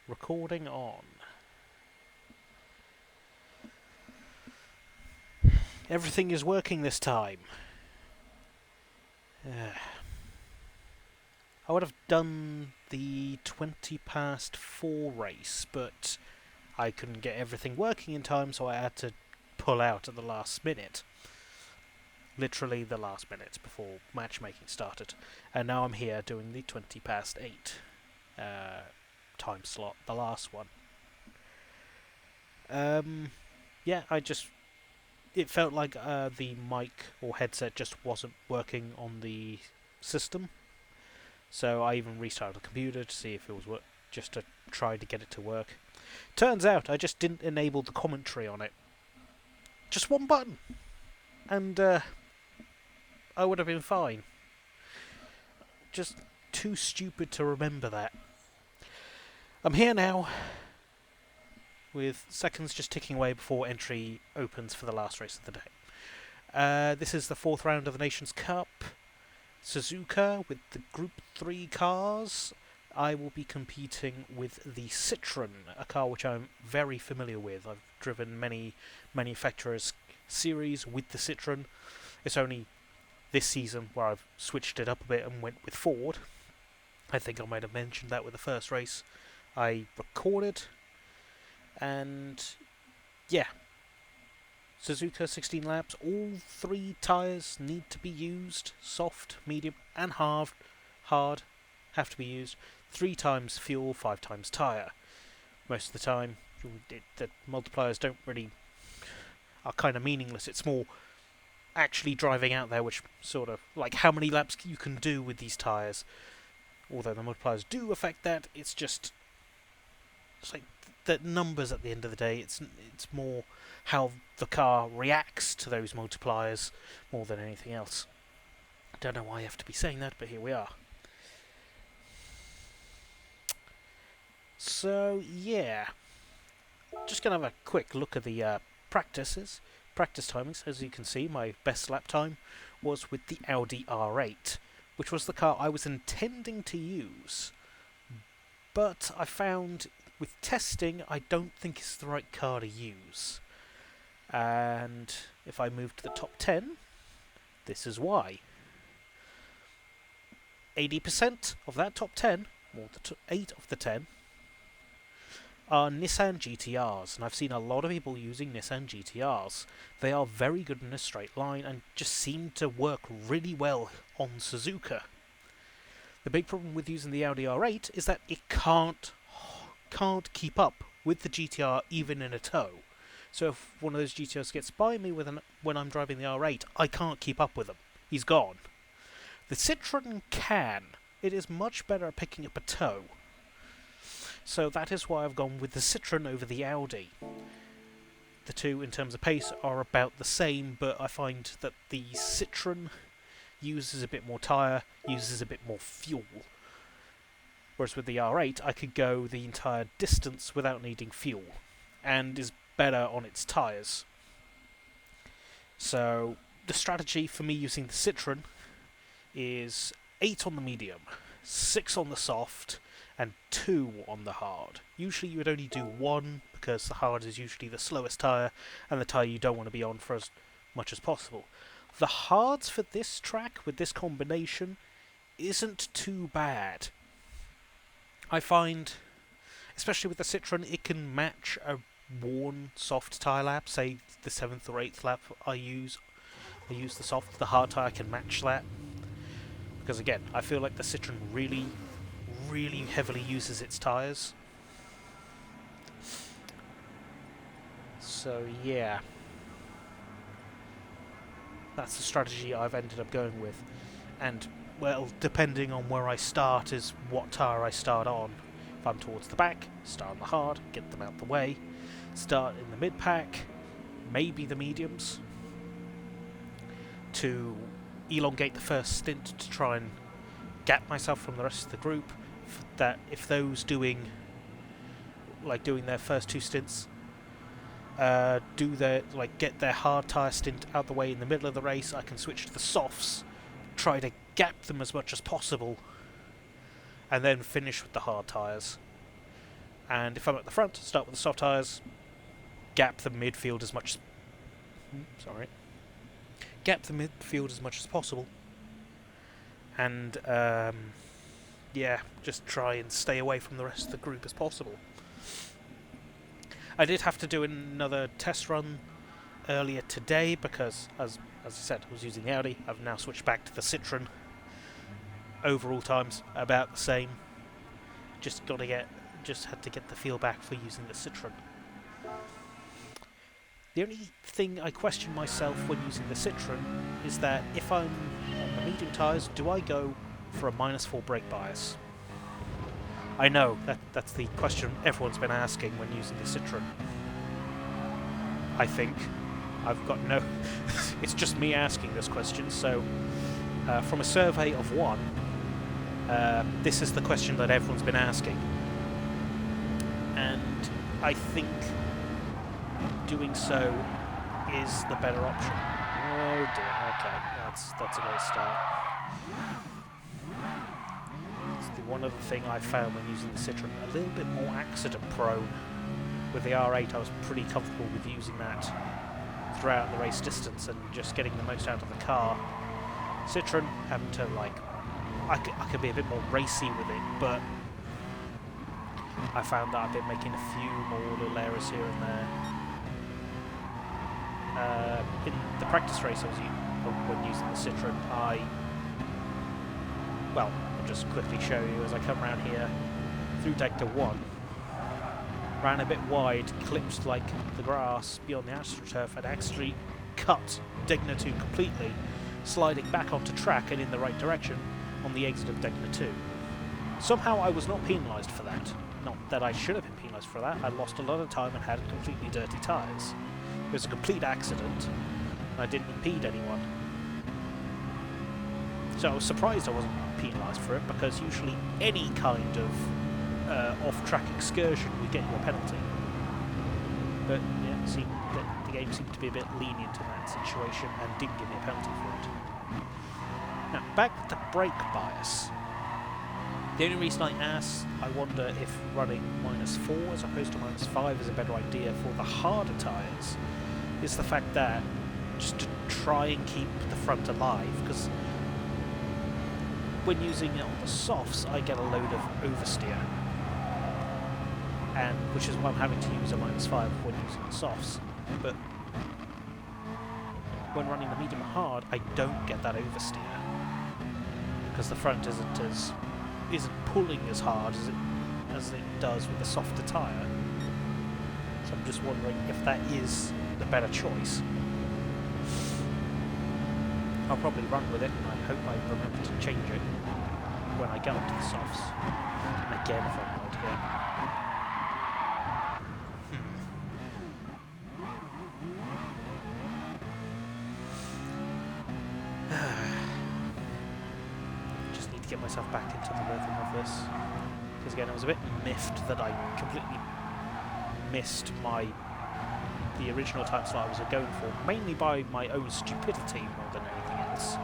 Recording on. Everything is working this time. I would have done the 4:20 race, but I couldn't get everything working in time, so I had to pull out at the last minute. Literally the last minute before matchmaking started. And now I'm here doing the 8:20 time slot, the last one. Yeah, it felt like the mic or headset just wasn't working on the system. So I even restarted the computer to see if it was just to try to get it to work. Turns out I just didn't enable the commentary on it. Just one button. And I would have been fine. Just too stupid to remember that. I'm here now, with seconds just ticking away before entry opens for the last race of the day. This is the 4th round of the Nations Cup. Suzuka with the Group 3 cars. I will be competing with the Citroen, a car which I'm very familiar with. I've driven many manufacturers' series with the Citroen. It's only this season where I've switched it up a bit and went with Ford. I think I might have mentioned that with the first race I recorded. And yeah, Suzuka 16 laps, all 3 tyres need to be used, soft, medium and hard have to be used, 3 times fuel, 5 times tyre. Most of the time the multipliers are kind of meaningless. It's more actually driving out there, which sort of like how many laps you can do with these tyres. Although the multipliers do affect that, it's like the numbers at the end of the day. It's more how the car reacts to those multipliers more than anything else. I don't know why I have to be saying that, but here we are. So yeah, just gonna have a quick look at the practice timings. As you can see, my best lap time was with the Audi R8, which was the car I was intending to use, but I found with testing I don't think it's the right car to use. And if I move to the top 10, this is why. 80% of that top 10, or 8 of the 10, are Nissan GTRs, and I've seen a lot of people using Nissan GTRs. They are very good in a straight line and just seem to work really well on Suzuka. The big problem with using the Audi R8 is that it can't keep up with the GTR even in a tow. So if one of those GTRs gets by me when I'm driving the R8, I can't keep up with him. He's gone. The Citroen can. It is much better at picking up a tow. So that is why I've gone with the Citroen over the Audi. The two, in terms of pace, are about the same, but I find that the Citroen uses a bit more tyre, uses a bit more fuel. Whereas with the R8, I could go the entire distance without needing fuel, and is better on its tyres. So the strategy for me using the Citroen is 8 on the medium, 6 on the soft, and 2 on the hard. Usually you would only do 1, because the hard is usually the slowest tyre, and the tyre you don't want to be on for as much as possible. The hards for this track, with this combination, isn't too bad. I find, especially with the Citroen, it can match a worn soft tyre lap. Say the 7th or 8th lap I use the soft. The hard tyre can match that. Because again, I feel like the Citroen really, really heavily uses its tyres. So yeah, that's the strategy I've ended up going with. And well, depending on where I start is what tyre I start on. If I'm towards the back, start on the hard, get them out the way. Start in the mid-pack, maybe the mediums, to elongate the first stint to try and gap myself from the rest of the group. If those doing their first 2 stints, get their hard tyre stint out the way in the middle of the race, I can switch to the softs, try to gap them as much as possible, and then finish with the hard tyres. And if I'm at the front, start with the soft tyres, gap the midfield as much as possible, and yeah, just try and stay away from the rest of the group as possible. I did have to do another test run earlier today because, as I said, I was using the Audi. I've now switched back to the Citroen. Overall times about the same. Just had to get the feel back for using the Citroen. The only thing I question myself when using the Citroen is that if I'm on the medium tyres, do I go for a -4 brake bias? I know that's the question everyone's been asking when using the Citroen. I think I've got no. It's just me asking this question. So, from a survey of 1, this is the question that everyone's been asking, and I think doing so is the better option. Oh dear. Okay, that's a great start. It's the one other thing I found when using the Citroen, a little bit more accident prone. With the R8, I was pretty comfortable with using that throughout the race distance and just getting the most out of the car. Citroen, having to I could be a bit more racy with it, but I found that I've been making a few more little errors here and there. In the practice race when using the Citroen, I'll just quickly show you as I come around here through Degta 1, ran a bit wide, clipped the grass beyond the AstroTurf, and actually cut Degna 2 completely, sliding back onto track and in the right direction on the exit of Degna 2. Somehow I was not penalised for that. Not that I should have been penalised for that. I lost a lot of time and had completely dirty tyres. It was a complete accident, and I didn't impede anyone. So I was surprised I wasn't penalised for it, because usually any kind of off-track excursion would get you a penalty. But yeah, the game seemed to be a bit lenient in that situation and didn't give me a penalty for it. Now, back to brake bias. The only reason I wonder if running -4 as opposed to -5 is a better idea for the harder tyres, is the fact that just to try and keep the front alive, because when using it on the softs, I get a load of oversteer, and which is why I'm having to use a -5 when using the softs. But when running the medium hard, I don't get that oversteer because the front isn't pulling as hard as it does with a softer tyre. So I'm just wondering if that is the better choice. I'll probably run with it, and I hope I remember to change it when I get onto the softs. And again, if I'm right here. Just need to get myself back into the rhythm of this. Because again, I was a bit miffed that I completely missed the original time slot I was going for, mainly by my own stupidity more than anything else.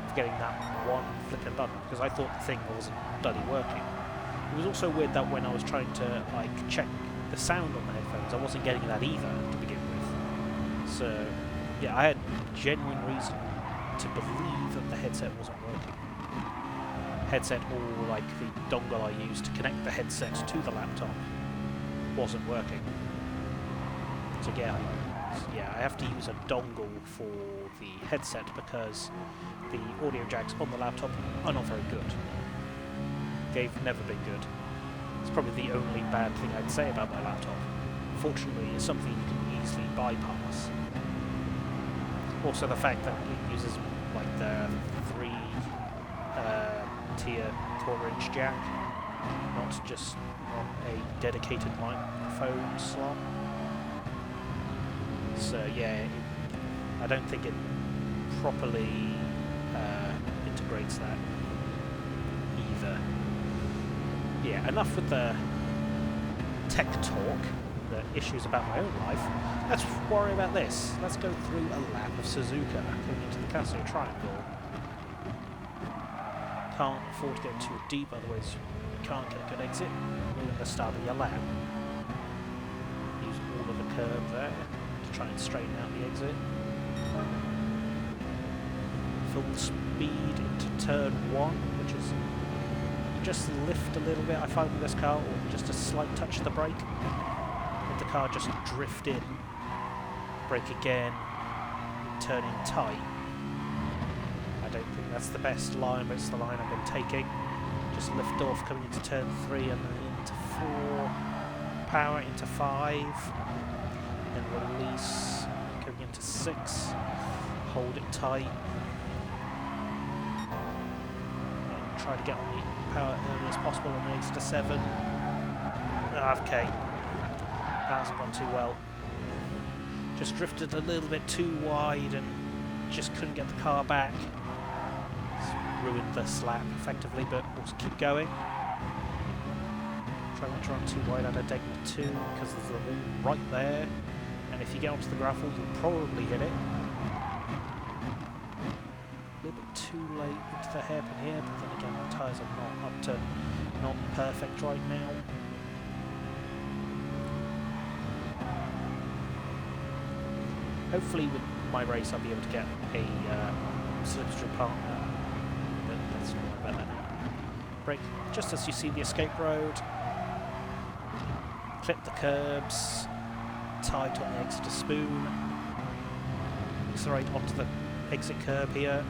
Forgetting that one flipping button, because I thought the thing wasn't bloody working. It was also weird that when I was trying to check the sound on the headphones, I wasn't getting that either to begin with. So yeah, I had genuine reason to believe that the headset wasn't working. Headset, or the dongle I used to connect the headset to the laptop, wasn't working. So yeah, I have to use a dongle for the headset because the audio jacks on the laptop are not very good. They've never been good. It's probably the only bad thing I'd say about my laptop. Fortunately, it's something you can easily bypass. Also the fact that it uses the 3-tier 4-inch jack, not just on a dedicated microphone slot. So yeah, I don't think it properly integrates that either. Yeah, enough with the tech talk, the issues about my own life. Let's worry about this. Let's go through a lap of Suzuka going into the Casio Triangle. Can't afford to go too deep, otherwise can't get a good exit, we're at the start of your lap. Use all of the curb there to try and straighten out the exit. Full speed into turn 1, which is just lift a little bit, I find, with this car, or just a slight touch of the brake. Let the car just drift in, brake again, turning tight. I don't think that's the best line, but it's the line I've been taking. Just lift off coming into turn 3 and then into 4, power into 5, then release going into 6, hold it tight, and try to get on the power early as possible on the exit to 7. Okay, that hasn't gone too well. Just drifted a little bit too wide and just couldn't get the car back. It's ruined this lap effectively, but we'll keep going. Try not to run too wide out of Degma 2 because there's the wall right there, and if you get onto the gravel you'll probably hit it. A little bit too late into the hairpin here, but then again the tyres are not perfect right now. Hopefully with my race I'll be able to get a slipstream partner, but let's not worry about that now. Brake just as you see the escape road, clip the curbs, tight on the exit to spoon, accelerate onto the exit curb here,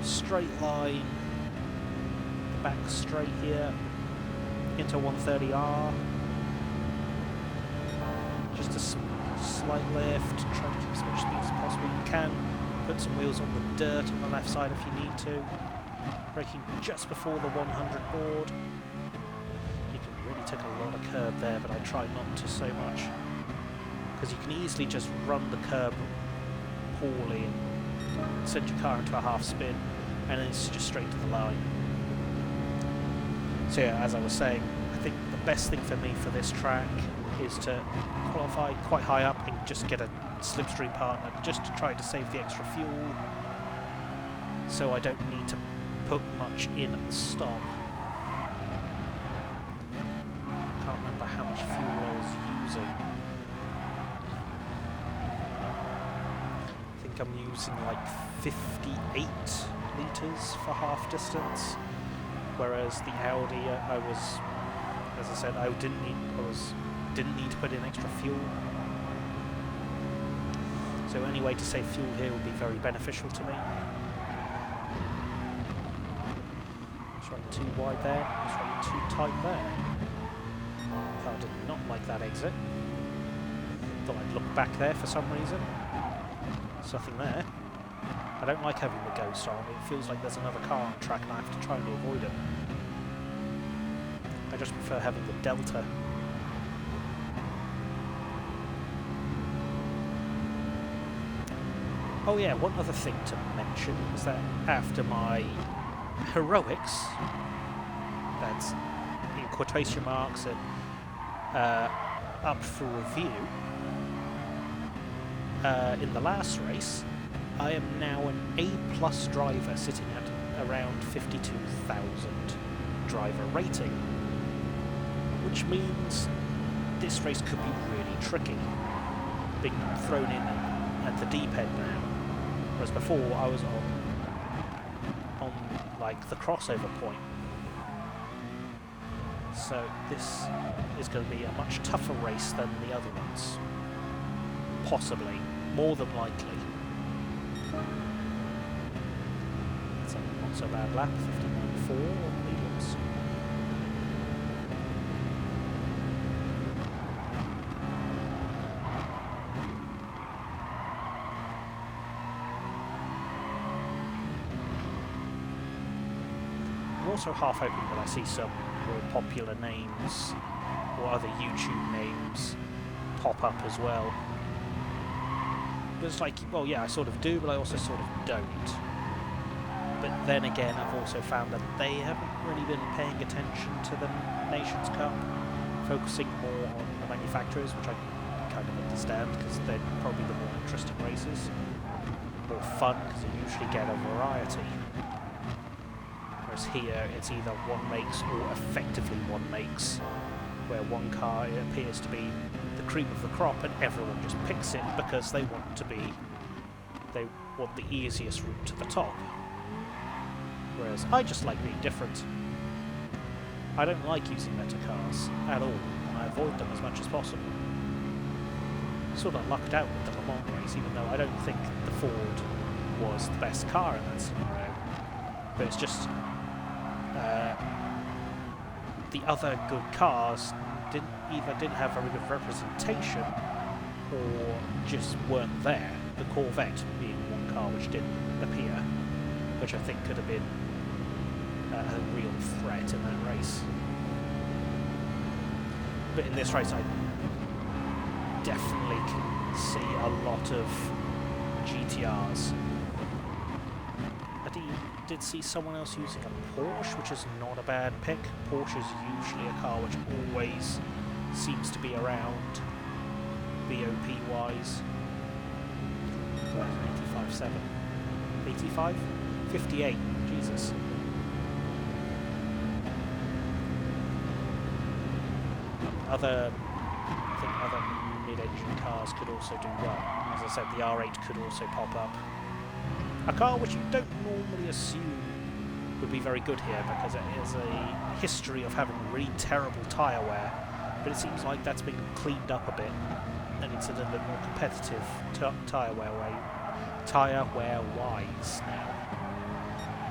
straight line, the back straight here, into 130R, just a slight lift, try to keep as much speed as possible. You can put some wheels on the dirt on the left side if you need to. Braking just before the 100 board. You can really take a lot of curb there, but I try not to so much, because you can easily just run the curb poorly and send your car into a half spin, and then it's just straight to the line. So yeah, as I was saying, I think the best thing for me for this track is to qualify quite high up and just get a slipstream partner, just to try to save the extra fuel, so I don't need to put much in at the stop. Can't remember how much fuel I was using. I think I'm using like 58 litres for half distance, whereas the Audi I was, as I said, I didn't need to put in extra fuel. So any way to save fuel here would be very beneficial to me. Just running too wide there, just running too tight there. Car did not like that exit. Thought I'd look back there for some reason. There's nothing there. I don't like having the ghost on. It feels like there's another car on track and I have to try and avoid it. I just prefer having the delta. Oh yeah, one other thing to mention is that after my heroics, that's in quotation marks and up for review, in the last race, I am now an A+ driver, sitting at around 52,000 driver rating, which means this race could be really tricky, being thrown in at the deep end now. Whereas before I was on like the crossover point. So this is going to be a much tougher race than the other ones. Possibly. More than likely. It's a not so bad lap, 59.4 on mediums. I'm also half hoping that I see some more popular names or other YouTube names pop up as well. But it's like, well yeah, I sort of do, but I also sort of don't. But then again, I've also found that they haven't really been paying attention to the Nations Cup, focusing more on the manufacturers, which I kind of understand, because they're probably the more interesting races. More fun, because you usually get a variety. Whereas here it's either one makes or effectively one makes, where one car appears to be the cream of the crop and everyone just picks it because they want the easiest route to the top. Whereas I just like being different. I don't like using meta cars at all, and I avoid them as much as possible. Sort of lucked out with the Le Mans race, even though I don't think the Ford was the best car in that scenario. But it's just the other good cars didn't have very good representation, or just weren't there. The Corvette being one car which didn't appear, which I think could have been a real threat in that race. But in this race I definitely can see a lot of GTRs. I did see someone else using a Porsche, which is not a bad pick. Porsche is usually a car which always seems to be around BOP wise. 85.7. 85? 58. Jesus. I think other mid-engine cars could also do well. As I said, the R8 could also pop up. A car which you don't normally assume would be very good here, because it has a history of having really terrible tyre wear, but it seems like that's been cleaned up a bit, and it's a little bit more competitive tyre wear wise now.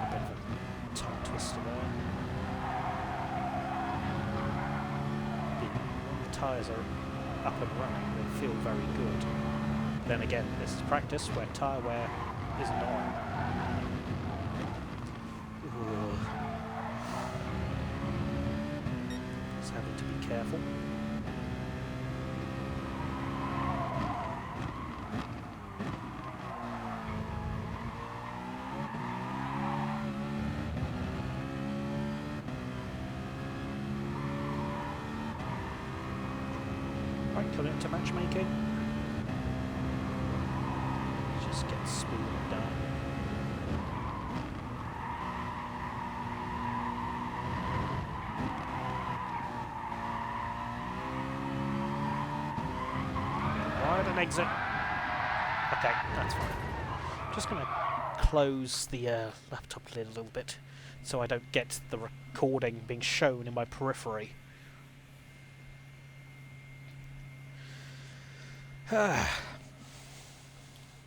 A bit of a tongue twister there. When the tyres are up and running, they feel very good. Then again, this is practice where tyre wear isn't on. Just having to be careful. Right, coming into matchmaking. Just get smooth done. Wide an exit. Okay, that's fine. Just going to close the laptop lid a little bit so I don't get the recording being shown in my periphery.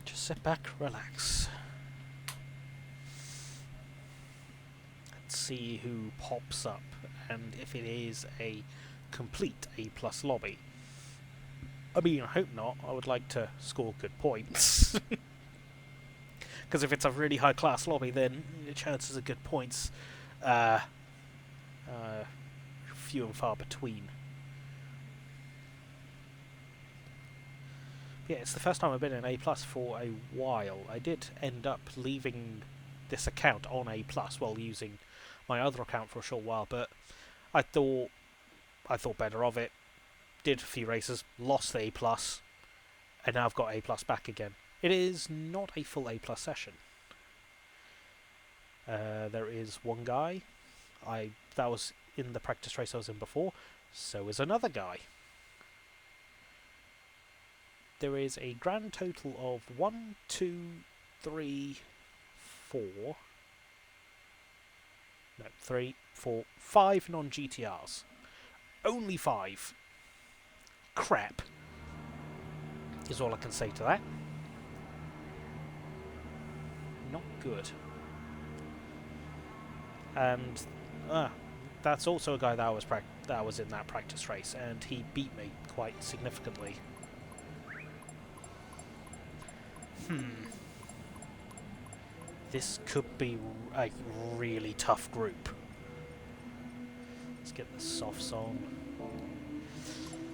Just sit back, relax. Let's see who pops up, and if it is a complete A+ lobby. I mean, I hope not. I would like to score good points. Because if it's a really high class lobby, then the chances of good points few and far between. Yeah, it's the first time I've been in A+ for a while. I did end up leaving this account on A+, while using my other account for a short while, but I thought better of it. Did a few races, lost the A+, and now I've got A+ back again. It is not a full A+ session. There is one guy. That was in the practice race I was in before. So is another guy. There is a grand total of 1, 2, 3, 4. No, 3, 4, 5 non-GTRs. Only 5. Crap. Is all I can say to that. Not good. And that's also a guy that was in that practice race, and he beat me quite significantly. This could be a really tough group. Let's get the softs on.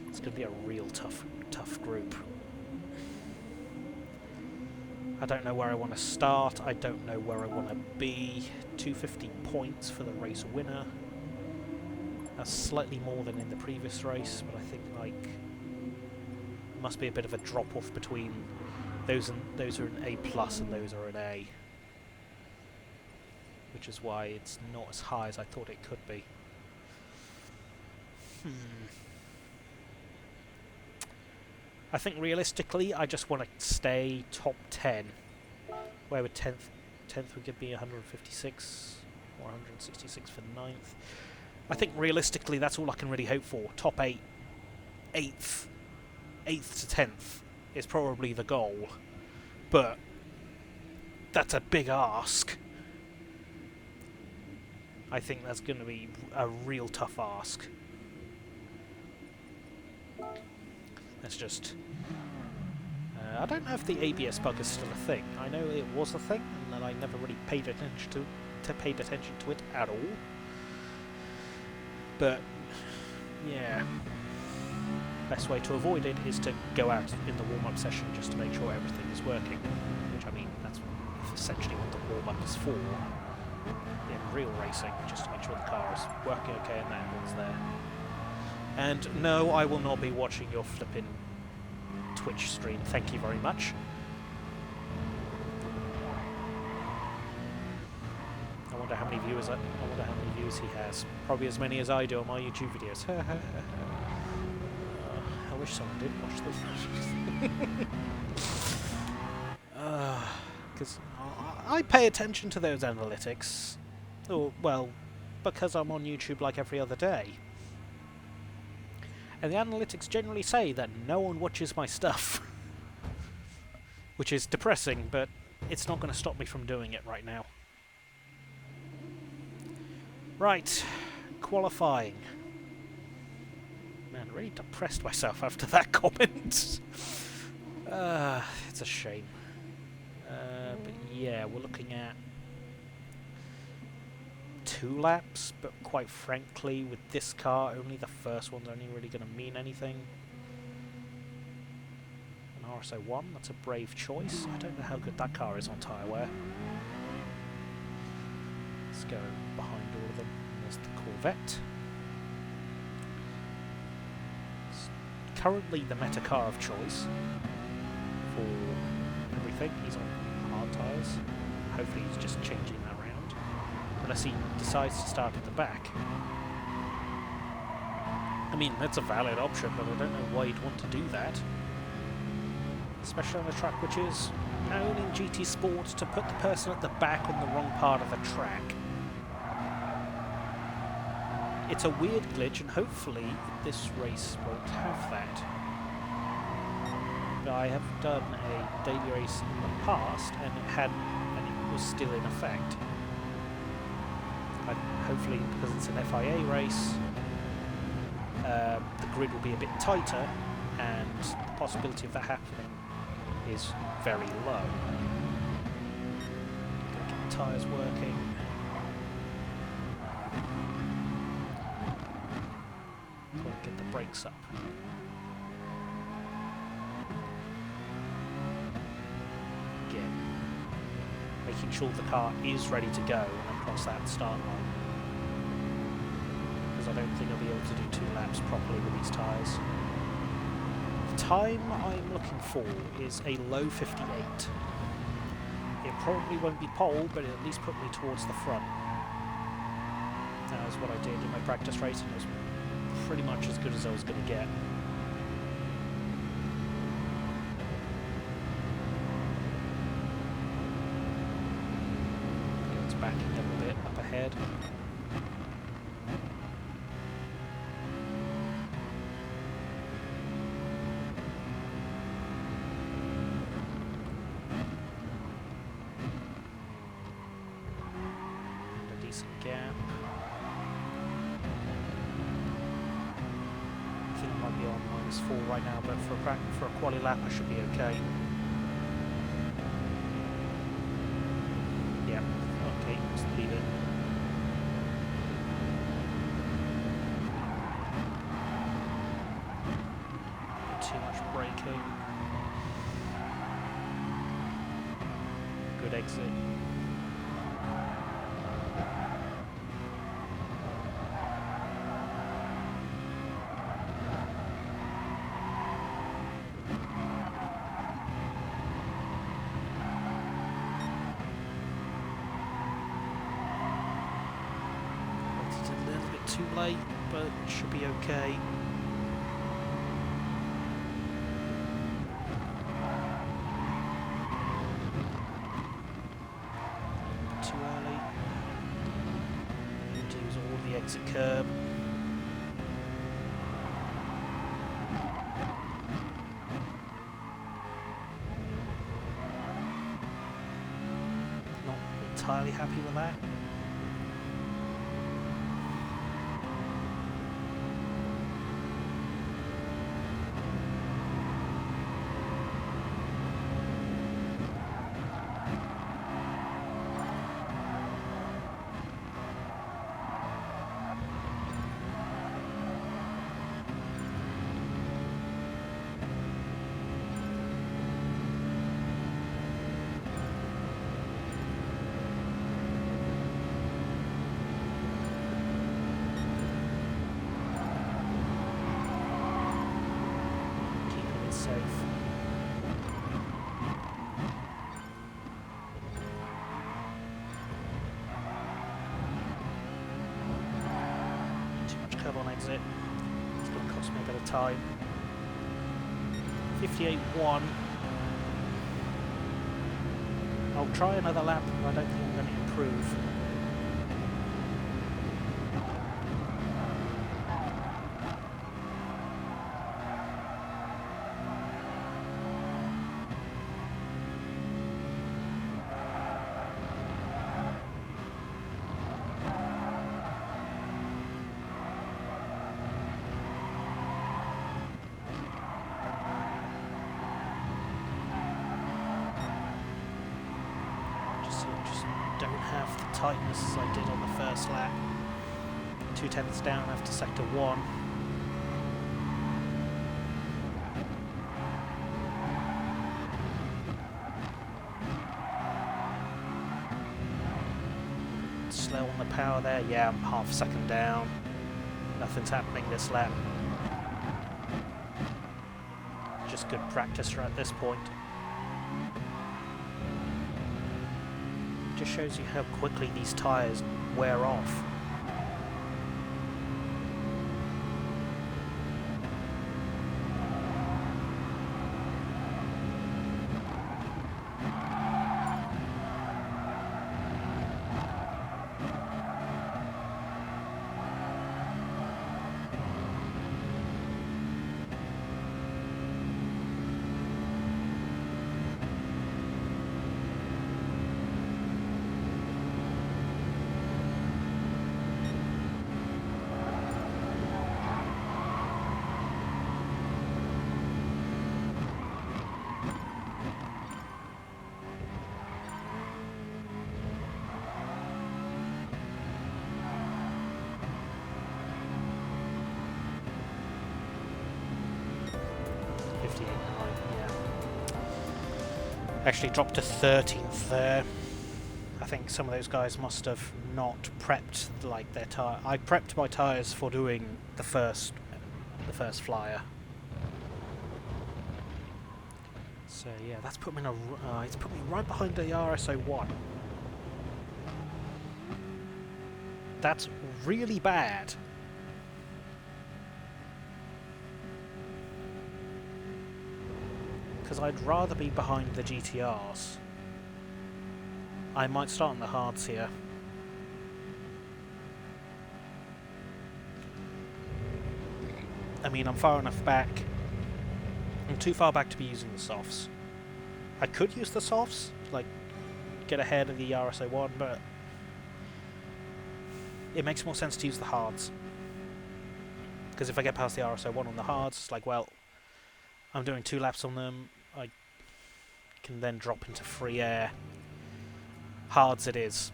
It's going to be a real tough group. I don't know where I want to start. I don't know where I want to be. 250 points for the race winner. That's slightly more than in the previous race, but I think like must be a bit of a drop off between those are an A+ and those are an A. which is why it's not as high as I thought it could be. I think realistically I just want to stay top 10. Where would 10th would give me 156 or 166 for 9th. I think realistically that's all I can really hope for. Top 8, 8th to 10th is probably the goal. But that's a big ask. I think that's going to be a real tough ask. Let's just... I don't know if the ABS bug is still a thing. I know it was a thing, and that I never really paid attention to it at all. But yeah, best way to avoid it is to go out in the warm-up session just to make sure everything is working. Which, I mean, that's essentially what the warm-up is for in real racing, just to make sure the car is working okay and that everyone's there. And no, I will not be watching your flipping Twitch stream, thank you very much. I wonder how many viewers he has. Probably as many as I do on my YouTube videos. I wish someone did watch them. Because I pay attention to those analytics. Oh, well, because I'm on YouTube like every other day. And the analytics generally say that no one watches my stuff. Which is depressing, but it's not going to stop me from doing it right now. Right, qualifying. Man, really depressed myself after that comment. It's a shame. But yeah, we're looking at 2 laps, but quite frankly, with this car, only the first one's only really going to mean anything. An RS01, that's a brave choice. I don't know how good that car is on tyre wear. Let's go behind all of them. There's the Corvette. It's currently the meta car of choice for everything. He's on hard tyres. Hopefully he's just changing that around. Unless he decides to start at the back. I mean, that's a valid option, but I don't know why you'd want to do that. Especially on a track which is known in GT Sport to put the person at the back on the wrong part of the track. It's a weird glitch, and hopefully this race won't have that. But I have done a daily race in the past, and it was still in effect. Hopefully, because it's an FIA race, the grid will be a bit tighter, and the possibility of that happening is very low. Gotta get the tyres working. Gotta get the brakes up. Again, making sure the car is ready to go when I cross that start line. I don't think I'll be able to do 2 laps properly with these tyres. The time I'm looking for is a low 58. It probably won't be pole, but it'll at least put me towards the front. That was what I did in my practice race, and it was pretty much as good as I was going to get. It's backing a little bit up ahead. Gap. I think I might be on -4 right now, but for a quali lap I should be okay. Yeah, okay, just leave it. Too much braking. Good exit. too late, but should be okay. Too early. Need to use all the exit curb. Not entirely happy with that. On exit. It's going to cost me a bit of time. 58.1. I'll try another lap, but I don't think I'm going to improve. Don't have the tightness as I did on the first lap. 2/10 down after sector 1. Slow on the power there. Yeah, I'm half a second down. Nothing's happening this lap. Just good practice right at this point. Just shows you how quickly these tyres wear off. Actually dropped to 13th there. I think some of those guys must have not prepped like their tyre. I prepped my tyres for doing the first flyer. So yeah, that's put me in a. It's put me right behind the RSO1. That's really bad. Because I'd rather be behind the GTRs. I might start on the hards here. I mean, I'm far enough back. I'm too far back to be using the softs. I could use the softs, like get ahead of the RSO1, but it makes more sense to use the hards. Because if I get past the RSO1 on the hards, it's like, well, I'm doing 2 laps on them. I can then drop into free air. Hards it is.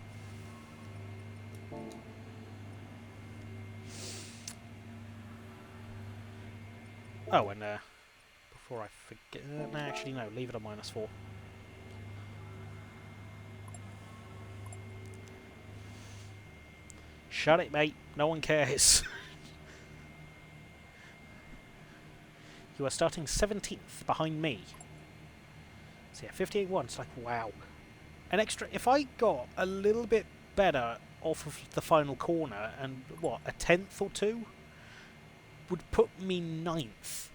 Oh, and before I forget... no, actually no, leave it on -4. Shut it, mate. No one cares. You are starting 17th behind me. So yeah, 58.1. It's like, wow. An extra... if I got a little bit better off of the final corner, and what, a tenth or two would put me ninth.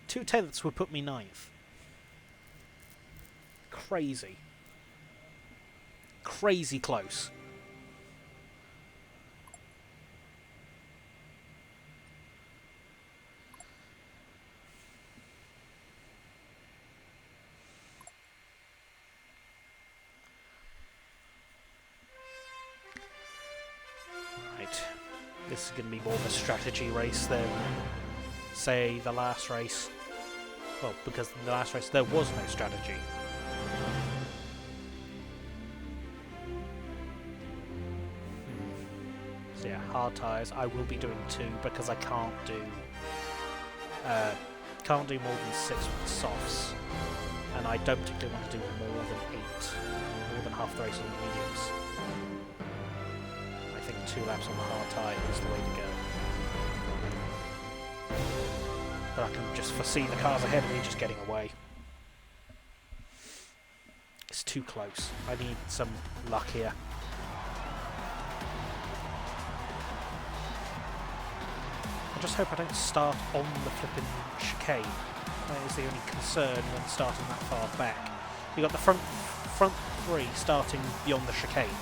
2 tenths would put me ninth. Crazy. Crazy close. This is going to be more of a strategy race than, say, the last race. Well, because in the last race there was no strategy. So yeah, hard tyres. I will be doing 2 because I can't do more than 6 with softs, and I don't particularly want to do more than 8, more than half the race on the mediums. I think 2 laps on the hard tyre is the way to go. But I can just foresee the cars ahead of me just getting away. It's too close. I need some luck here. I just hope I don't start on the flipping chicane. That is the only concern when starting that far back. You've got the front 3 starting beyond the chicane.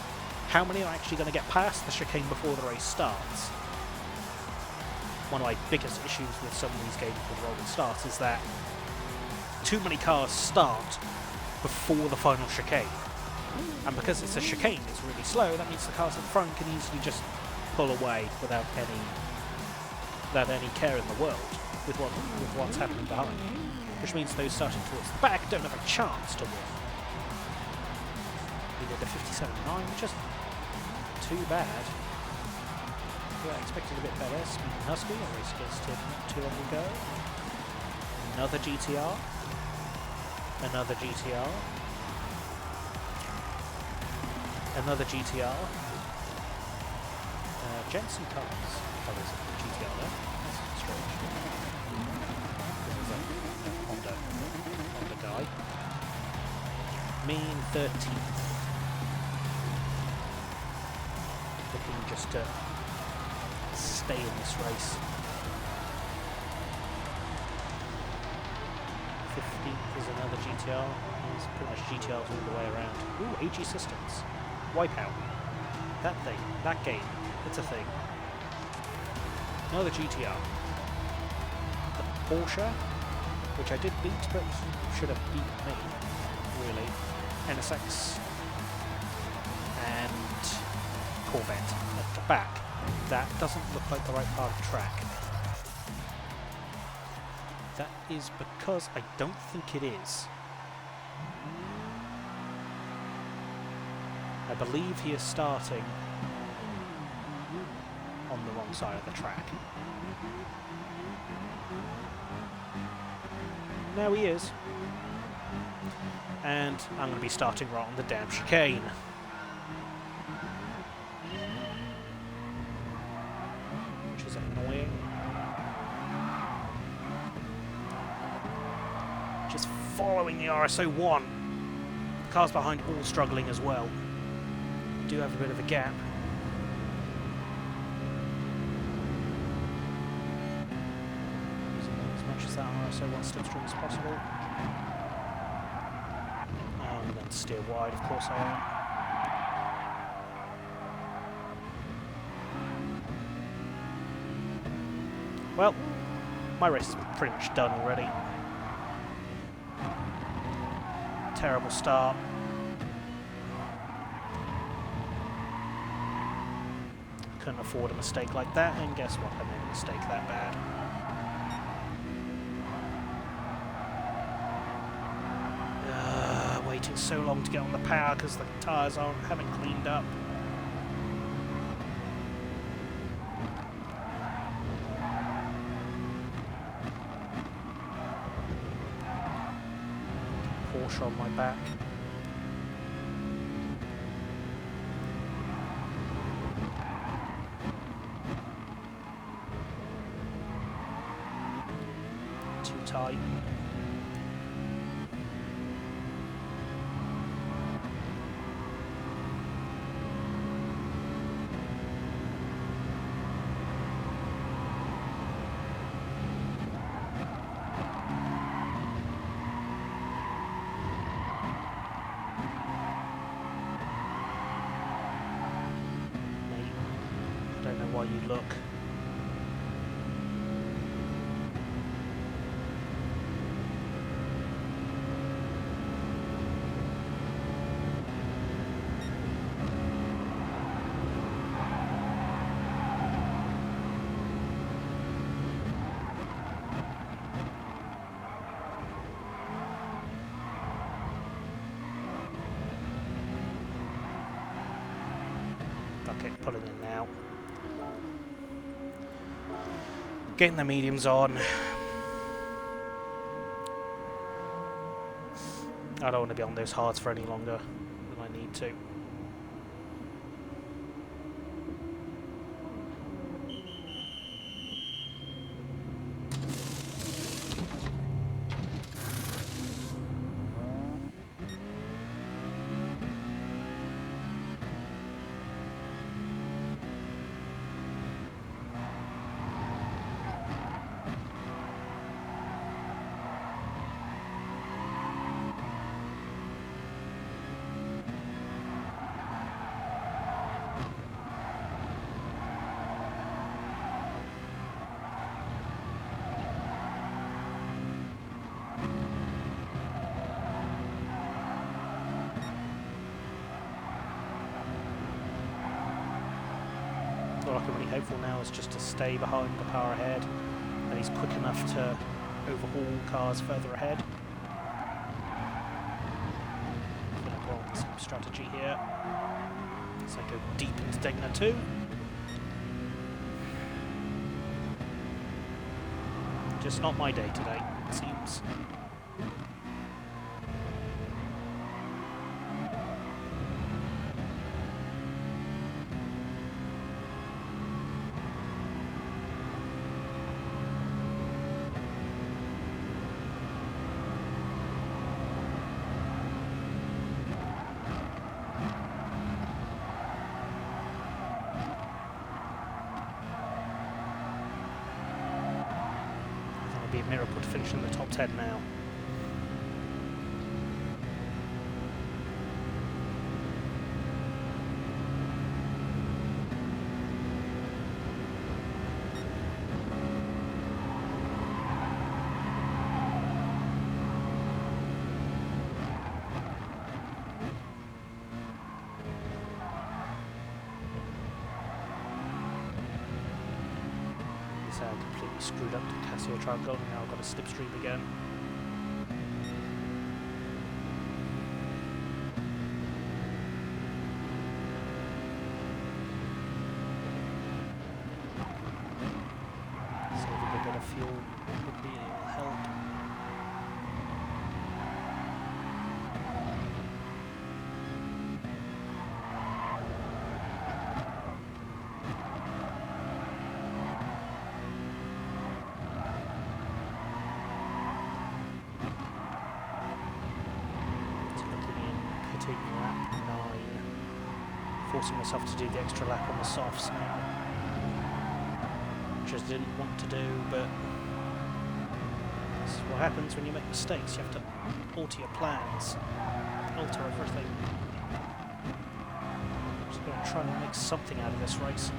How many are actually going to get past the chicane before the race starts? One of my biggest issues with some of these games with rolling starts is that too many cars start before the final chicane. And because it's a chicane, it's really slow, that means the cars at the front can easily just pull away without any care in the world with what's happening behind. Which means those starting towards the back don't have a chance to win. We did a 57.9, which is too bad. Yeah, I expected a bit better. Speaking Husky, I raced against him not too long ago. Another GTR. Another GTR. Another GTR. Jensen cars. Oh, there's a GTR there. That's strange. There's a Honda guy. Me in 13th. Looking just to stay in this race. 15th is another GTR. It's pretty much GTRs all the way around. Ooh, AG Systems. Wipeout. That thing. That game. It's a thing. Another GTR. The Porsche, which I did beat, but he should have beat me, really. NSX. And Corvette at the back. That doesn't look like the right part of the track. That is because I don't think it is. I believe he is starting on the wrong side of the track. Now he is. And I'm going to be starting right on the damn chicane. Which is annoying. Just following the RS01. The cars behind all struggling as well. Do have a bit of a gap. Using as much as that RS01 slipstream as possible. And then steer wide, of course I am. Well, my race is pretty much done already. Terrible start. Couldn't afford a mistake like that, and guess what? I made a mistake that bad. Waiting so long to get on the power because the tyres haven't cleaned up. Porsche on my back. Too tight. you look. Okay, pulling in now. Getting the mediums on. I don't want to be on those hards for any longer than I need to. All I can really hope for now is just to stay behind the car ahead, and he's quick enough to overhaul cars further ahead. I'm going to go on some strategy here as I go deep into Degner 2. Just not my day today, it seems. Be a miracle to finish in the top 10 now. Completely screwed up the Casio triangle, and now I've got a slipstream again. Saving a bit of fuel would be a help. Lap 9, forcing myself to do the extra lap on the softs now, which I didn't want to do, but this is what happens when you make mistakes. You have to alter your plans, alter everything. I'm just going to try and make something out of this race.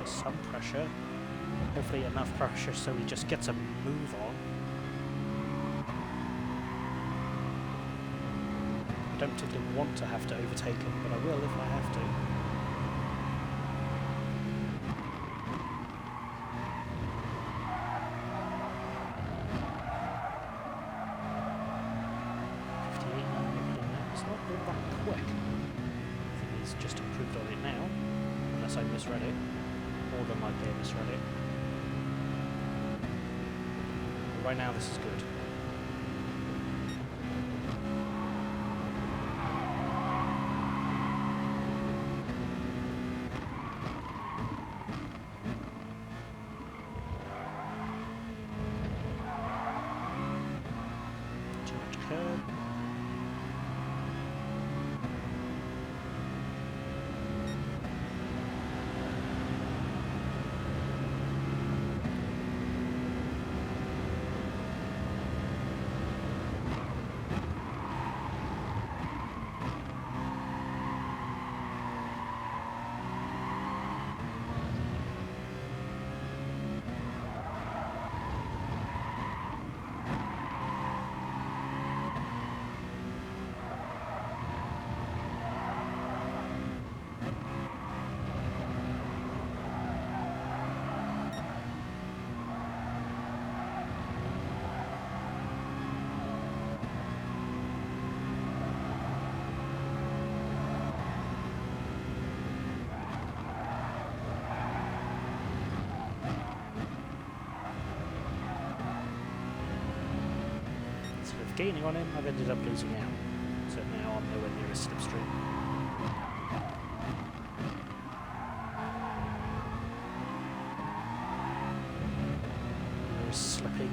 Some pressure, hopefully enough pressure so he just gets a move on. I don't particularly want to have to overtake him, but I will if I have to. It's not all that quick. I think he's just improved on it now, unless I misread it. More than likely I misread it. But right now this is good. Too much curb. of gaining on him, I've ended up losing out. So now I'm nowhere near a slipstream. There's slipping.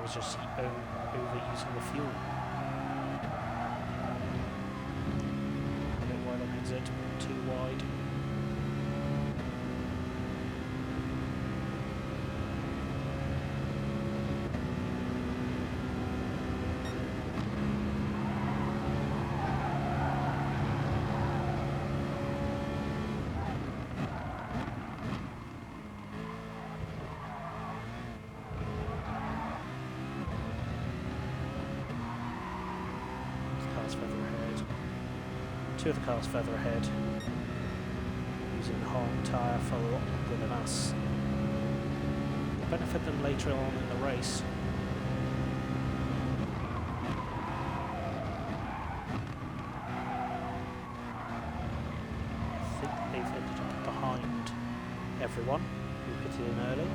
Was just overusing the fuel. A bit wide on exit, too wide. Two of the cars further ahead, using the whole tyre for a lot longer than us. Will benefit them later on in the race. I think they've ended up behind everyone who pitted in early.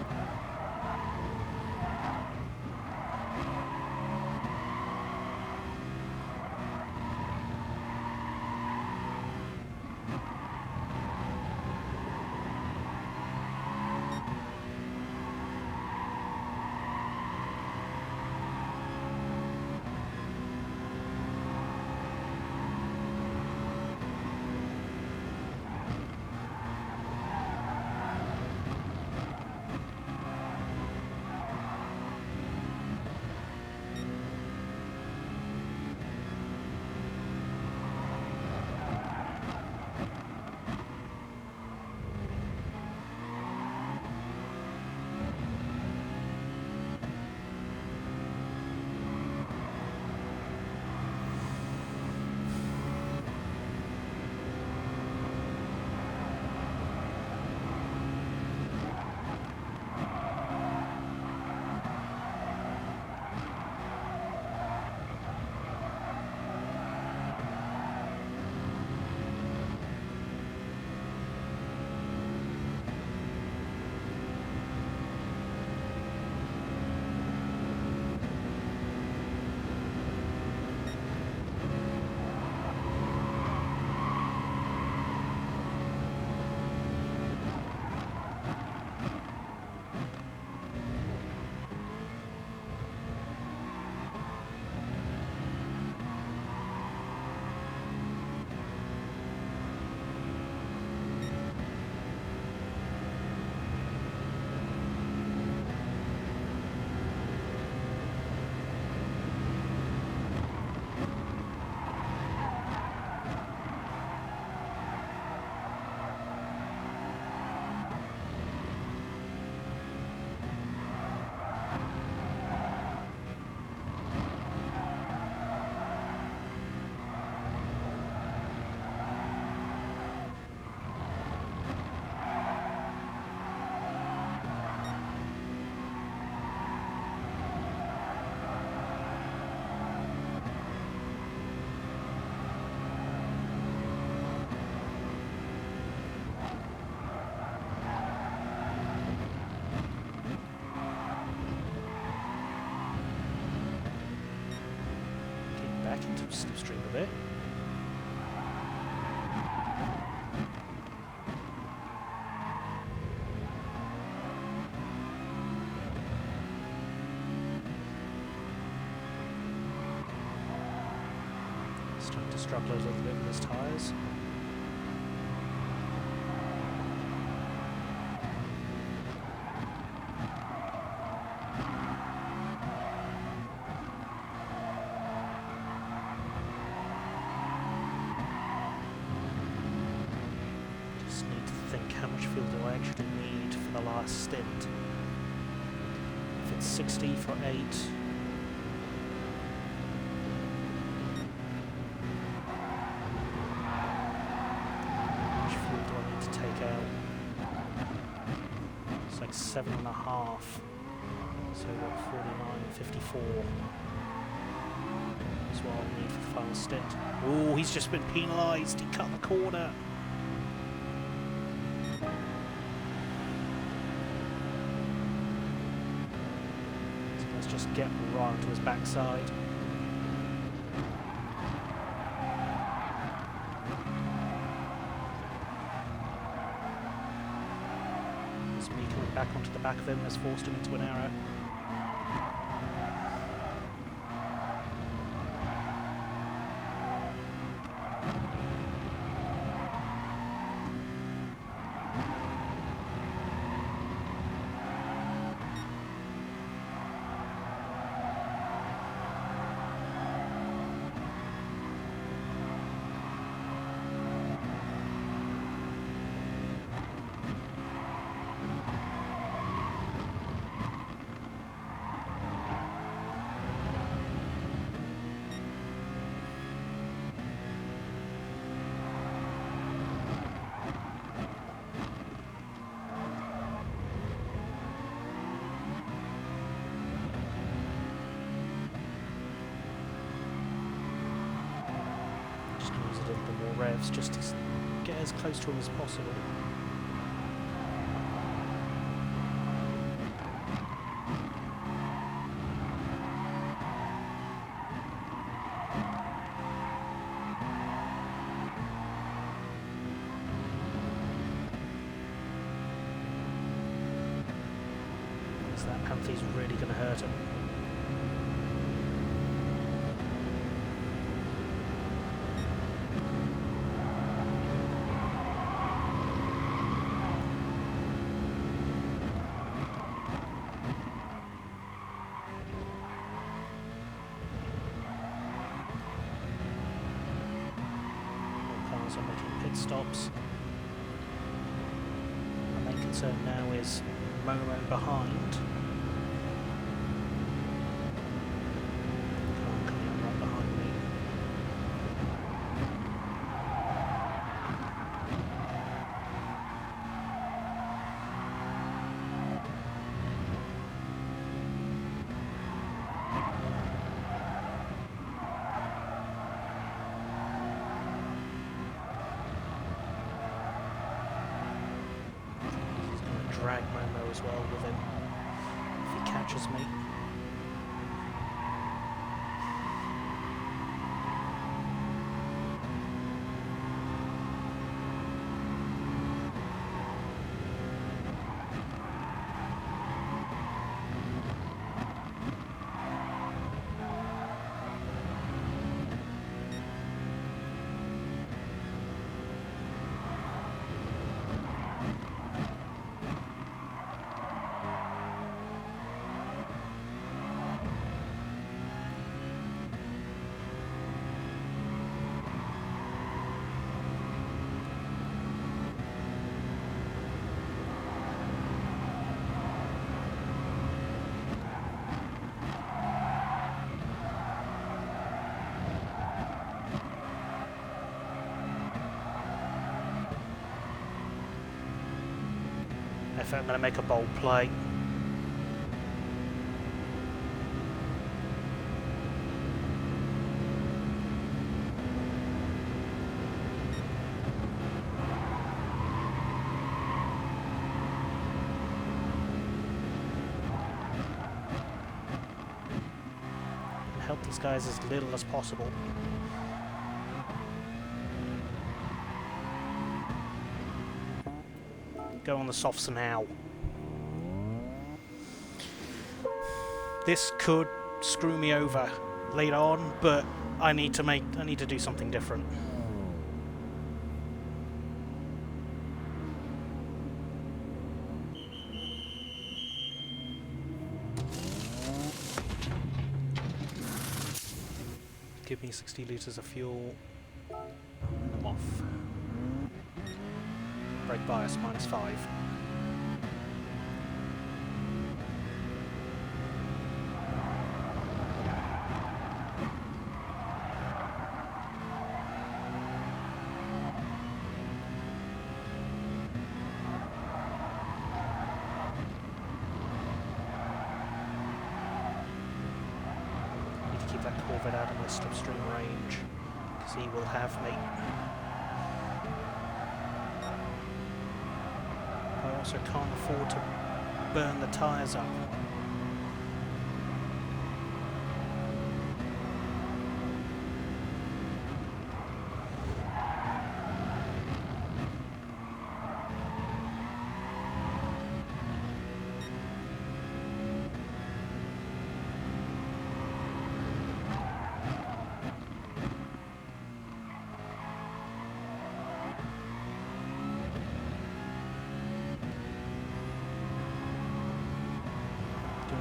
Slipstream a bit. Starting to struggle a little bit with his tyres. How much fuel do I actually need for the last stint? If it's 60 for 8, how much fuel do I need to take out? It's like 7.5. So we've got 49.54 as well we need for the final stint. Oh, he's just been penalised. He cut the corner. So let's just get right onto his backside. It's me coming back onto the back of him has forced him into an error. Revs just to get as close to him as possible. So that penalty's really going to hurt him. Are making pit stops. My main concern now is Momo behind. Coming up right behind me. Drag Momo as well with him if he catches me. If I'm going to make a bold play. Help these guys as little as possible. Go on the softs now. This could screw me over later on, but I need to do something different. Give me 60 litres of fuel. I'm off. Brake bias -5. that Corvette out of my slipstream range, because he will have me. I also can't afford to burn the tyres up.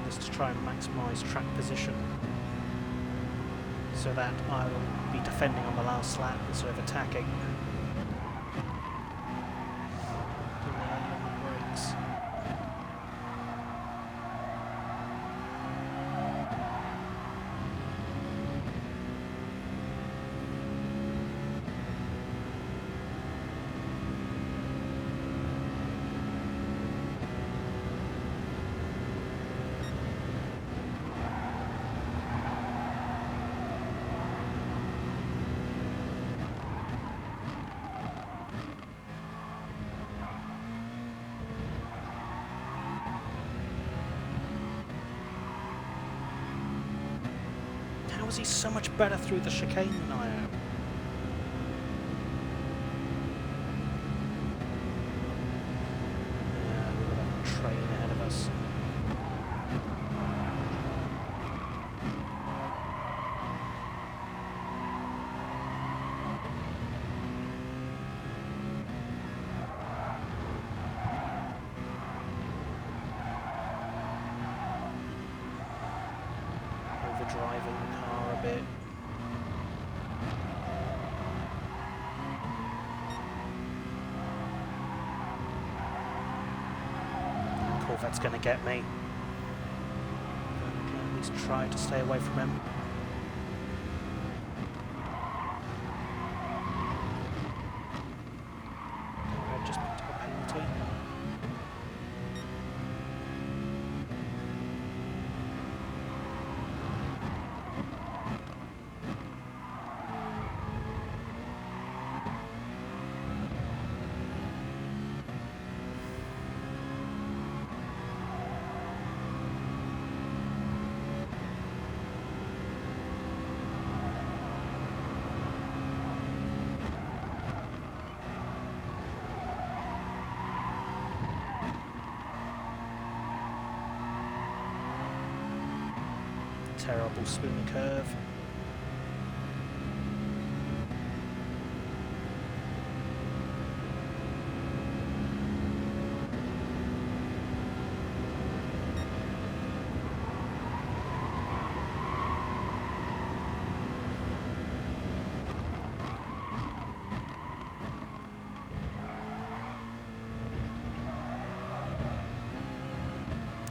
To try and maximise track position so that I will be defending on the last lap instead of attacking. Delay on the brakes. How is he so much better through the chicane than I am? Yeah, we've got a train ahead of us. Driving the car a bit. Corvette's going to get me. I can at least try to stay away from him. I just picked up a penalty. Terrible spin curve.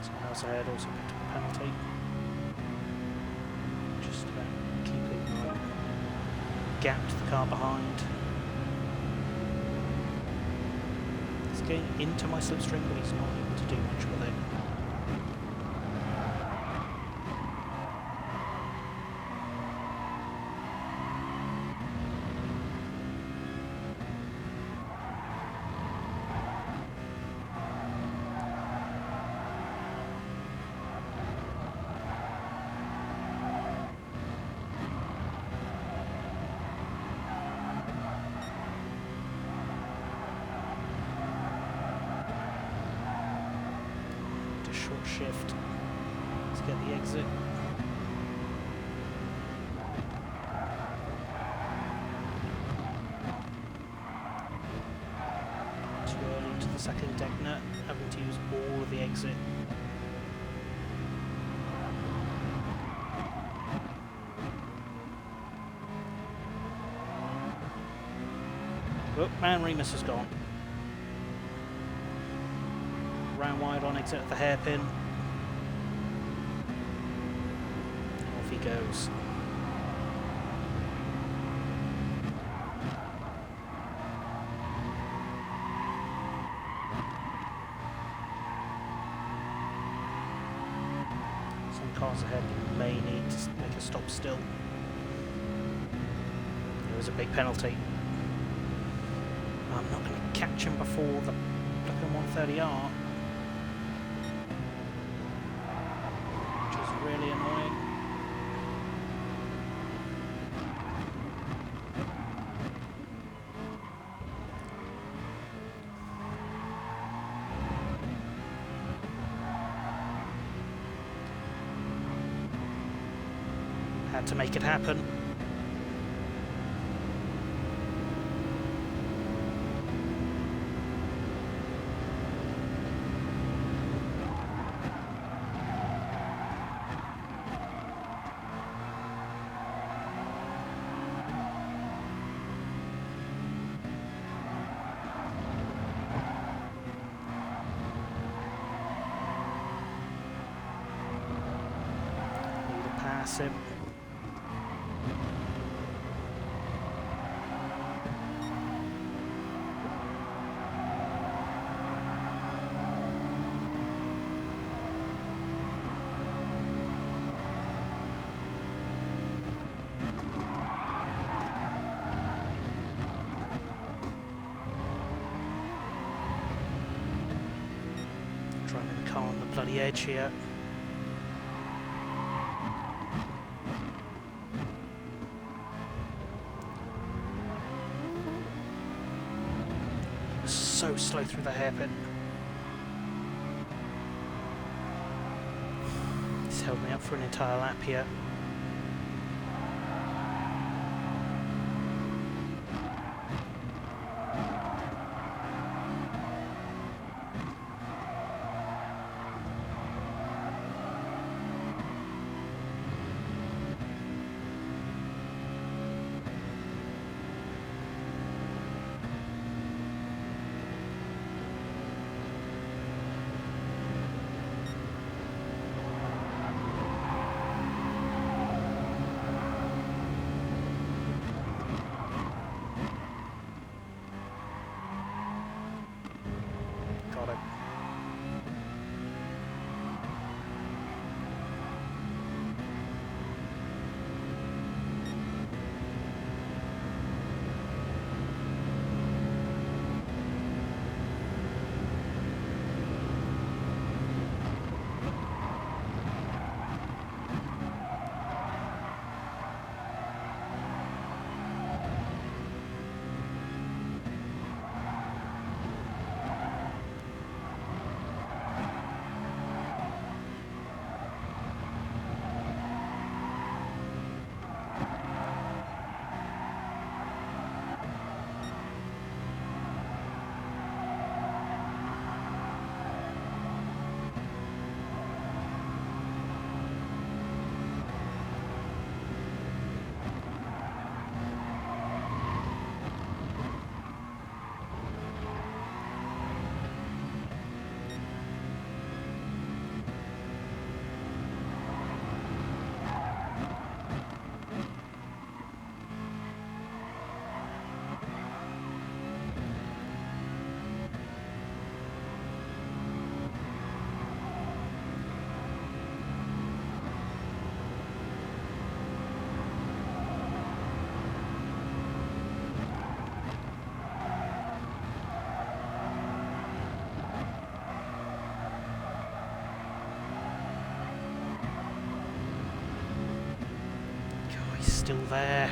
Someone else ahead also picked up a penalty. Gap to the car behind. He's getting into my slipstream, but he's not able to do much with it. Short shift. Let's get the exit. Too early to the second deck nut, having to use all of the exit. Oh, man, Remus has gone. Round wide on exit at the hairpin. Off he goes. Some cars ahead may may need to make a stop still. There was a big penalty. I'm not going to catch him before the flipping 130R, which is really annoying. Had to make it happen. Need to pass him. Driving the car on the bloody edge here. So slow through the hairpin. He's held me up for an entire lap here. Got it. Still there.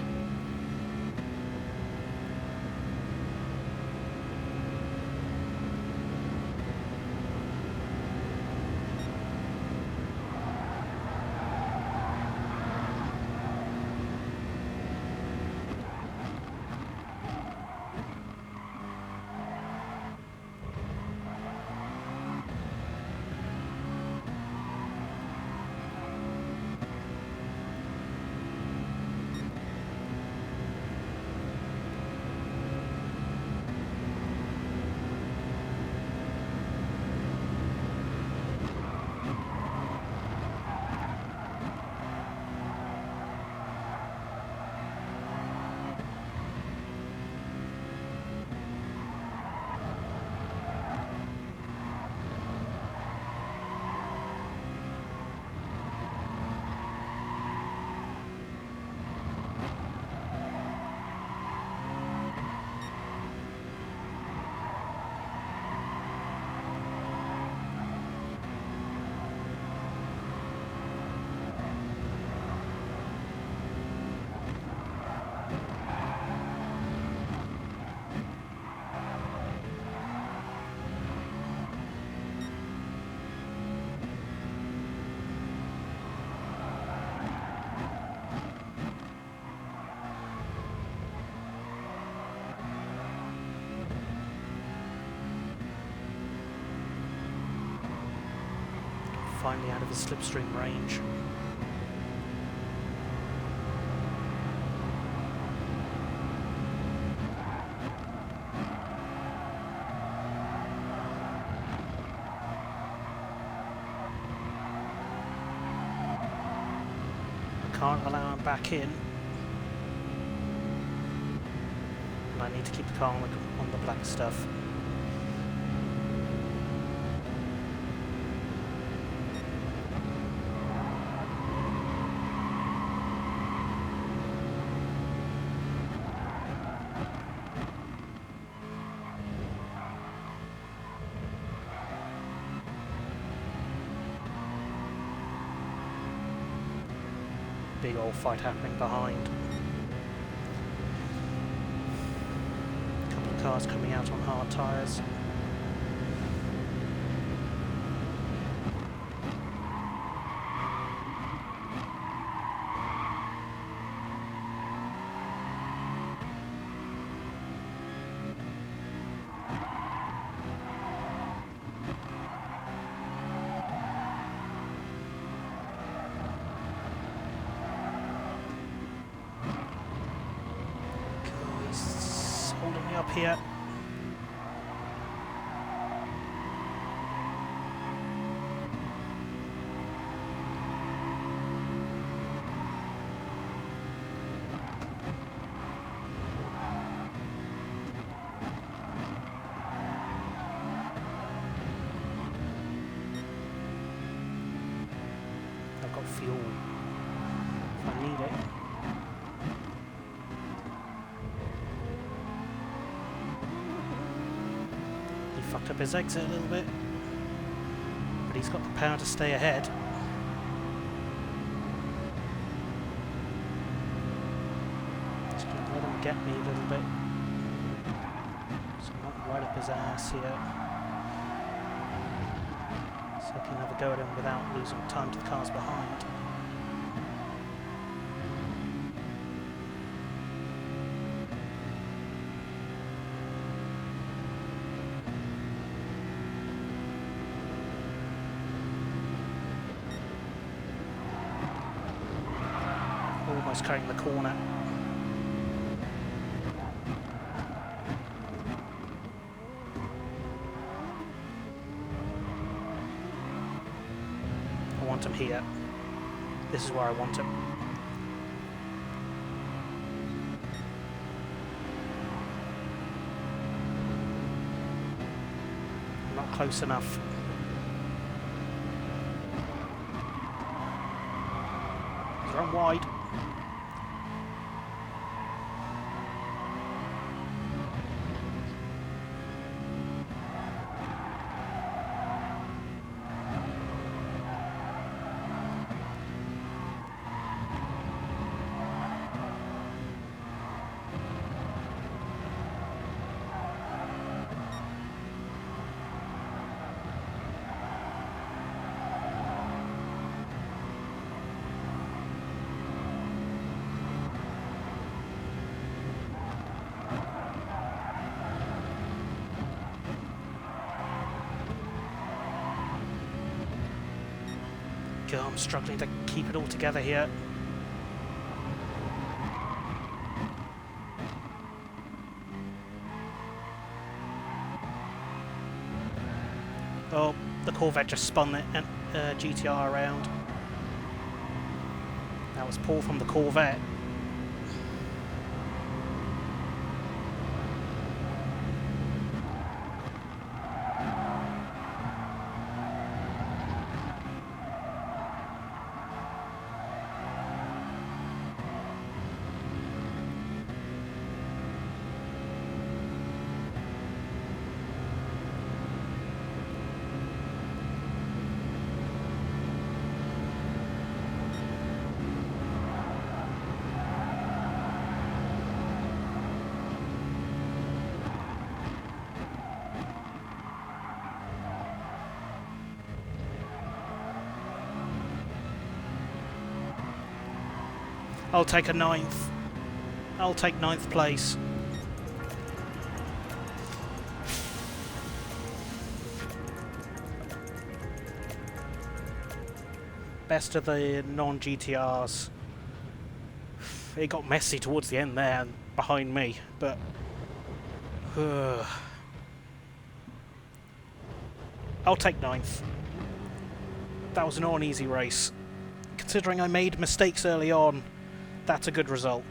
finally out of his slipstream range. Can't allow him back in. And I need to keep the car on the black stuff. Big old fight happening behind. A couple of cars coming out on hard tyres. Holding me up here. I've got fuel if I need it. Fucked up his exit a little bit, but he's got the power to stay ahead. Just gonna let him get me a little bit, so I'm not right up his ass here, so I can have a go at him without losing time to the cars behind. Almost cutting the corner. I want him here. This is where I want him. I'm not close enough. He's run wide. God, I'm struggling to keep it all together here. Oh, the Corvette just spun the GTR around. That was poor from the Corvette. I'll take a 9th. I'll take 9th place. best of the non-GTRs. It got messy towards the end there and behind me, but I'll take 9th. That was not an easy race. Considering I made mistakes early on, that's a good result.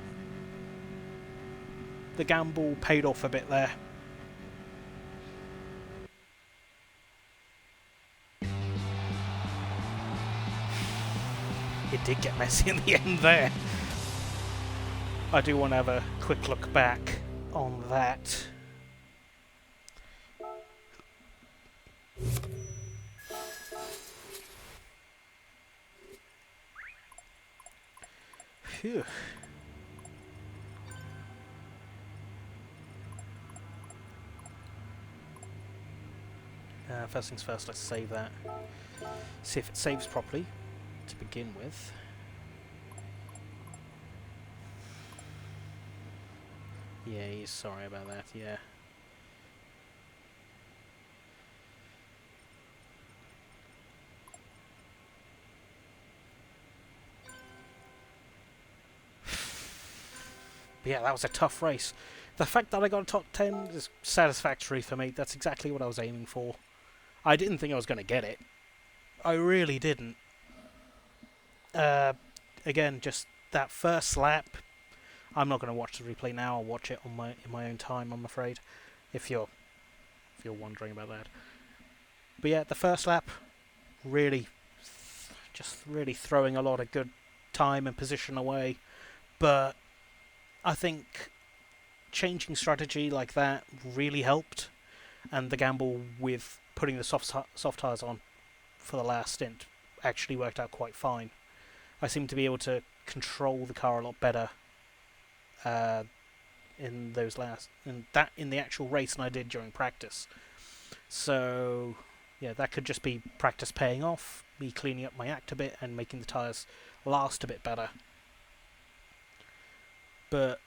The gamble paid off a bit there. It did get messy in the end there. I do want to have a quick look back on that. Phew. First things first, let's save that. See if it saves properly to begin with. Yeah, he's sorry about that, yeah. But yeah, that was a tough race. The fact that I got a top 10 is satisfactory for me. That's exactly what I was aiming for. I didn't think I was going to get it. I really didn't. Again, just that first lap. I'm not going to watch the replay now. I'll watch it on in my own time, I'm afraid. If you're wondering about that. But yeah, the first lap, really throwing a lot of good time and position away. But I think changing strategy like that really helped, and the gamble with putting the soft tyres on for the last stint actually worked out quite fine. I seem to be able to control the car a lot better in the actual race than I did during practice. So yeah, that could just be practice paying off, me cleaning up my act a bit and making the tyres last a bit better. But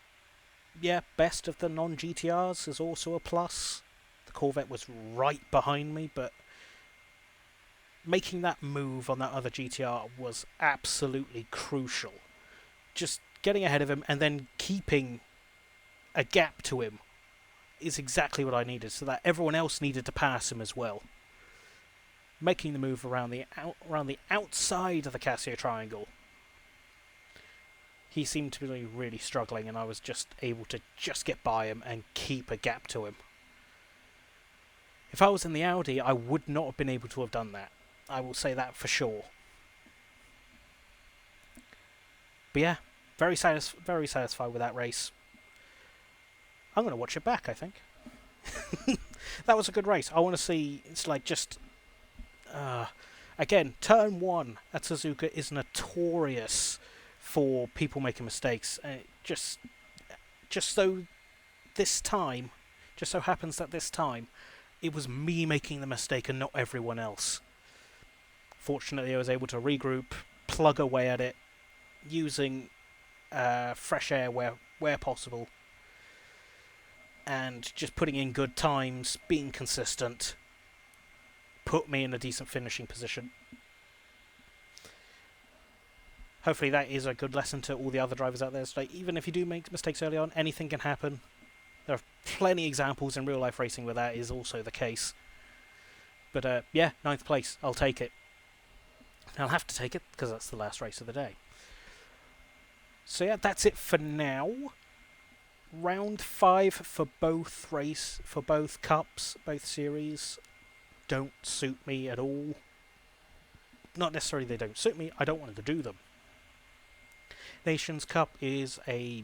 yeah, best of the non-GTRs is also a plus. The Corvette was right behind me, but making that move on that other GTR was absolutely crucial. Just getting ahead of him and then keeping a gap to him is exactly what I needed, so that everyone else needed to pass him as well. Making the move around the outside of the Casio triangle, he seemed to be really struggling, and I was just able to just get by him and keep a gap to him. If I was in the Audi, I would not have been able to have done that. I will say that for sure. But yeah, very satisfied with that race. I'm going to watch it back, I think. That was a good race. I want to see, it's like just... again, turn 1 at Suzuka is notorious for people making mistakes. Just so happens that this time, it was me making the mistake and not everyone else. Fortunately, I was able to regroup, plug away at it, using fresh air where possible, and just putting in good times, being consistent, put me in a decent finishing position. Hopefully that is a good lesson to all the other drivers out there. So like, even if you do make mistakes early on, anything can happen. There are plenty of examples in real life racing where that is also the case. But yeah, 9th place, I'll take it. I'll have to take it because that's the last race of the day. So yeah, that's it for now. Round 5 for both cups, both series, don't suit me at all. Not necessarily they don't suit me, I don't want to do them. Nations Cup is a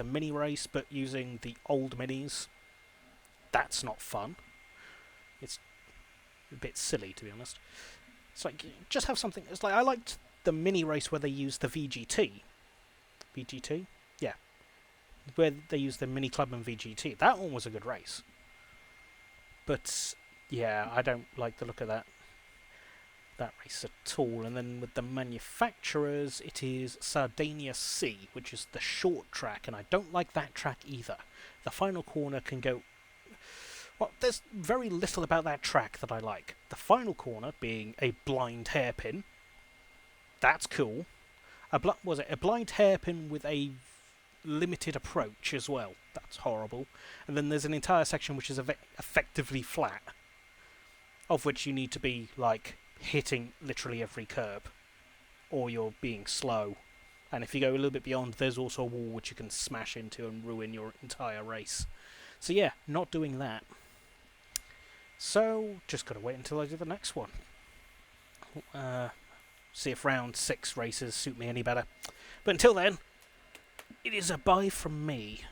mini race, but using the old minis. That's not fun. It's a bit silly, to be honest. It's like, just have something. It's like, I liked the mini race where they used the VGT. VGT? Yeah. Where they used the Mini Clubman VGT. That one was a good race. But yeah, I don't like the look of that race at all. And then with the manufacturers, it is Sardinia C, which is the short track, and I don't like that track either. The final corner can go... Well, there's very little about that track that I like. The final corner being a blind hairpin, That's cool. Was it a blind hairpin with a limited approach as well? That's horrible. And then there's an entire section which is effectively flat, of which you need to be like hitting literally every curb, or you're being slow. And if you go a little bit beyond, there's also a wall which you can smash into and ruin your entire race. So yeah, not doing that. So just gotta wait until I do the next one. See if round 6 races suit me any better. But until then, it is a bye from me.